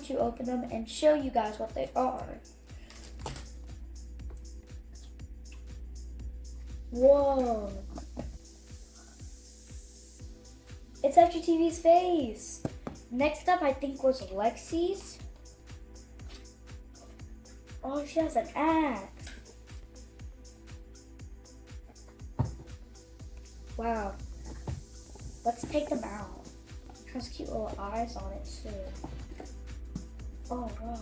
to open them and show you guys what they are. Whoa. It's FGTEEV's face. Next up, I think, was Lexi's. Oh, she has an axe. Wow. Let's take them out. It has cute little eyes on it, too. Oh, wow.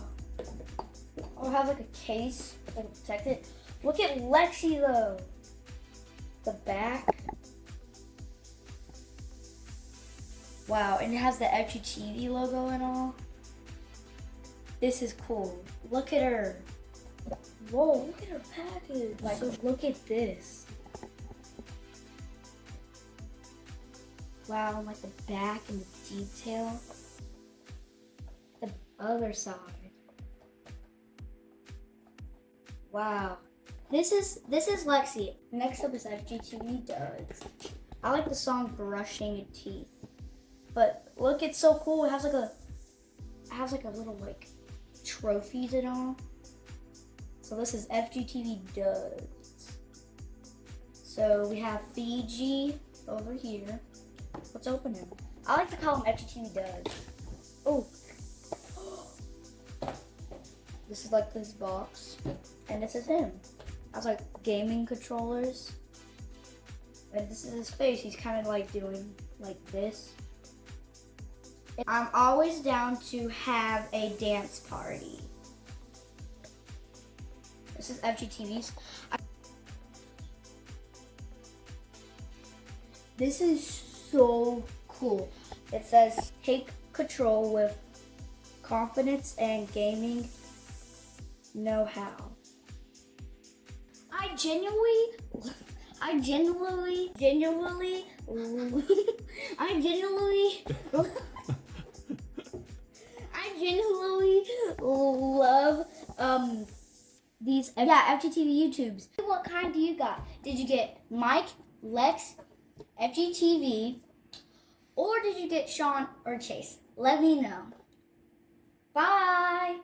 Oh, it has like a case to protect it. Look at Lexi, though. The back. Wow, and it has the FGTEEV logo and all. This is cool. Look at her. Whoa, look at her package. Like, look at this. Wow, like the back and the detail. The other side. Wow. This is Lexi. Next up is FGTEEV. I like the song Brushing Your Teeth. But look, it's so cool. It has like a little like trophies and all. So this is FGTEEV. So we have Fiji over here. Let's open him. I like to call him FGTEEV. Oh. This is like this box. And this is him. I was like gaming controllers. And this is his face. He's kind of like doing like this. I'm always down to have a dance party. This is FGTEEV's. This is so cool. It says, take control with confidence and gaming know-how. I genuinely love these FGTEEV YouTubes. What kind do you got? Did you get Mike, Lex, FGTEEV, or did you get Sean or Chase? Let me know. Bye.